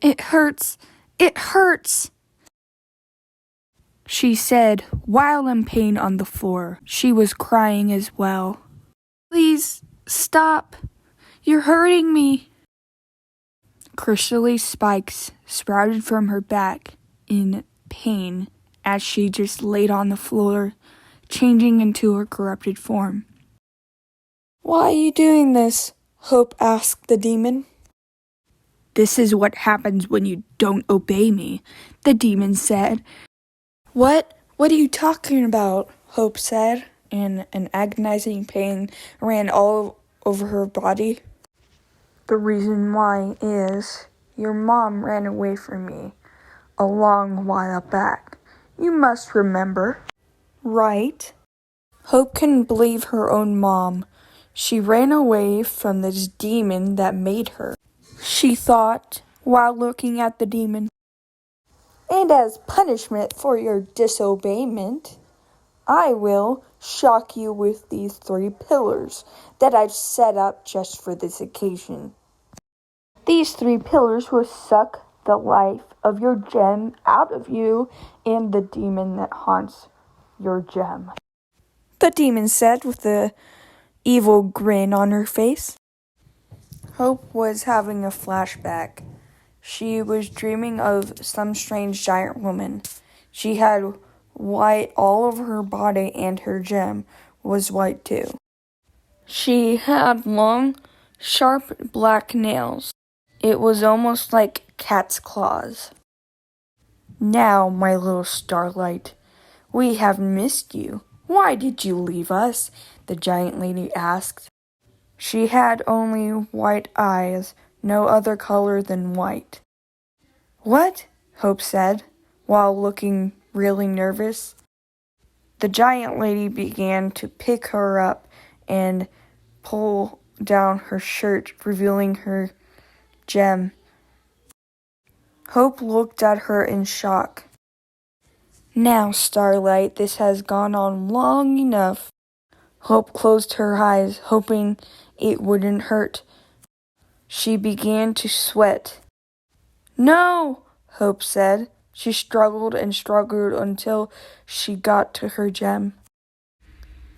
It hurts. It hurts, she said, while in pain on the floor. She was crying as well. Please, stop. You're hurting me. Crystally spikes sprouted from her back in pain as she just laid on the floor, changing into her corrupted form. Why are you doing this? Hope asked the demon. This is what happens when you don't obey me, the demon said. What? What are you talking about? Hope said, and an agonizing pain ran all over her body. The reason why is your mom ran away from me a long while back. You must remember. Right? Hope couldn't believe her own mom. She ran away from this demon that made her, she thought, while looking at the demon. And as punishment for your disobeyment, I will shock you with these 3 pillars that I've set up just for this occasion. These 3 pillars will suck the life of your gem out of you and the demon that haunts your gem, the demon said with an evil grin on her face. Hope was having a flashback. She was dreaming of some strange giant woman. She had white all over her body, and her gem was white too. She had long, sharp black nails. It was almost like cat's claws. Now, my little starlight, we have missed you. Why did you leave us? The giant lady asked. She had only white eyes, no other color than white. What? Hope said, while looking really nervous. The giant lady began to pick her up and pull down her shirt, revealing her gem. Hope looked at her in shock. Now, Starlight, this has gone on long enough. Hope closed her eyes, hoping it wouldn't hurt. She began to sweat. No, Hope said. She struggled and struggled until she got to her gem.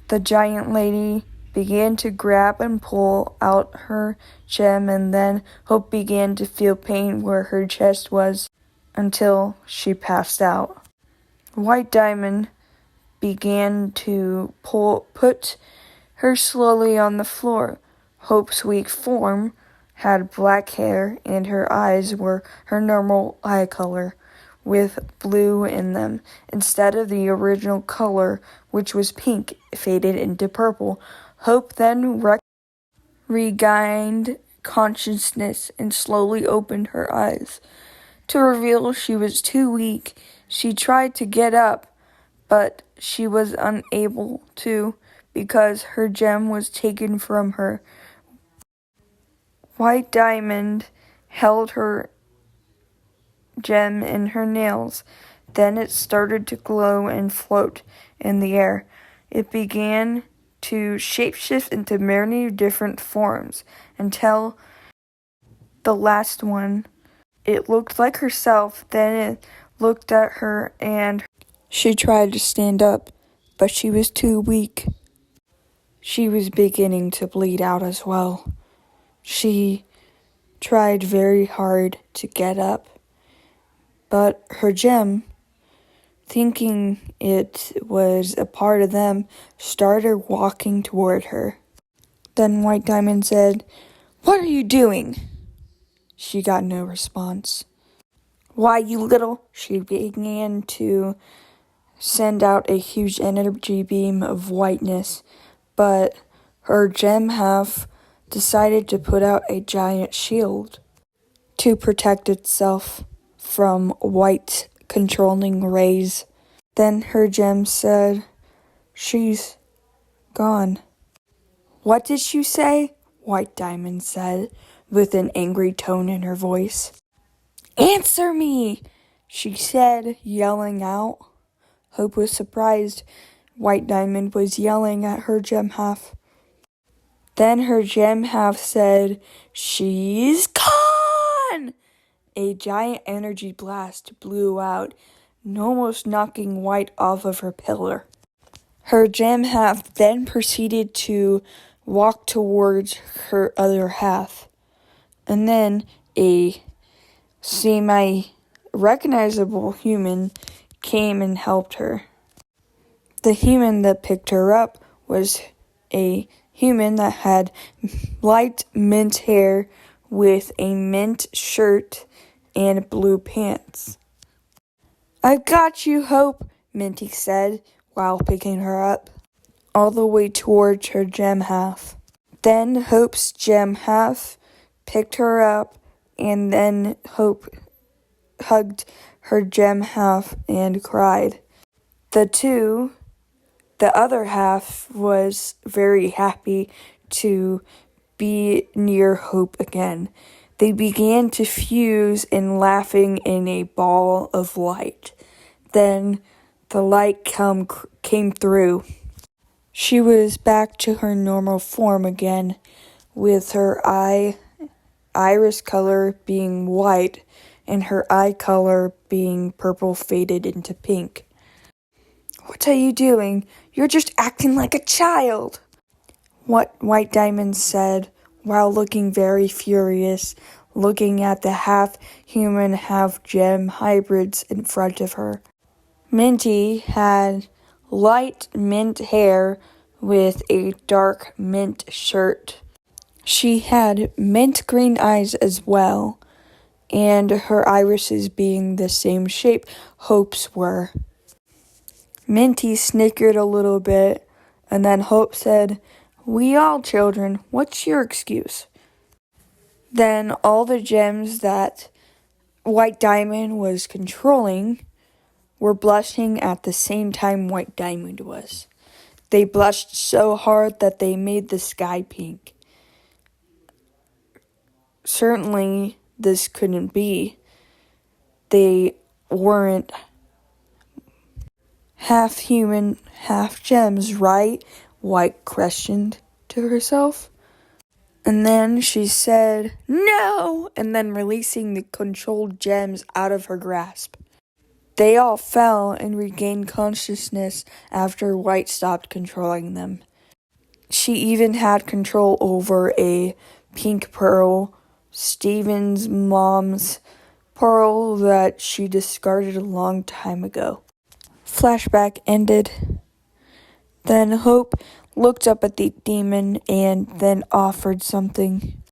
The giant lady began to grab and pull out her gem, and then Hope began to feel pain where her chest was until she passed out. White Diamond began to put her slowly on the floor. Hope's weak form had black hair, and her eyes were her normal eye color, with blue in them, instead of the original color, which was pink, faded into purple. Hope then regained consciousness and slowly opened her eyes. To reveal she was too weak, she tried to get up, but she was unable to because her gem was taken from her. White Diamond held her gem in her nails. Then it started to glow and float in the air. It began to shapeshift into many different forms until the last one. It looked like herself. Then it looked at her and she tried to stand up, but she was too weak. She was beginning to bleed out as well. She tried very hard to get up, but her gem, thinking it was a part of them, started walking toward her. Then White Diamond said, "What are you doing?" She got no response. "Why, you little..." She began to send out a huge energy beam of whiteness, but her gem half decided to put out a giant shield to protect itself from white controlling rays. Then her gem said, "She's gone." "What did you say?" White Diamond said, with an angry tone in her voice. "Answer me," she said, yelling out. Hope was surprised. White Diamond was yelling at her gem half. Then her gem half said, "She's gone!" a giant energy blast blew out, almost knocking White off of her pillar. Her gem half then proceeded to walk towards her other half, and then a semi-recognizable human came and helped her. The human that picked her up was a human that had light mint hair with a mint shirt and blue pants. "I've got you, Hope," Minty said while picking her up, all the way towards her gem half. Then Hope's gem half picked her up, and then Hope hugged her gem half and cried. The other half was very happy to be near Hope again. They began to fuse and laughing in a ball of light. Then the light came through. She was back to her normal form again, with her iris color being white and her eye color being purple faded into pink. "What are you doing? You're just acting like a child," what White Diamond said while looking very furious, looking at the half-human, half-gem hybrids in front of her. Minty had light mint hair with a dark mint shirt. She had mint green eyes as well, and her irises being the same shape Hope's were. Minty snickered a little bit, and then Hope said, "We all children, what's your excuse?" Then all the gems that White Diamond was controlling were blushing at the same time White Diamond was. They blushed so hard that they made the sky pink. Certainly, this couldn't be. They weren't half human, half gems, right? White questioned to herself. And then she said, "No!" and then releasing the controlled gems out of her grasp. They all fell and regained consciousness after White stopped controlling them. She even had control over a pink pearl, Steven's mom's pearl that she discarded a long time ago. Flashback ended. Then Hope looked up at the demon and then offered something.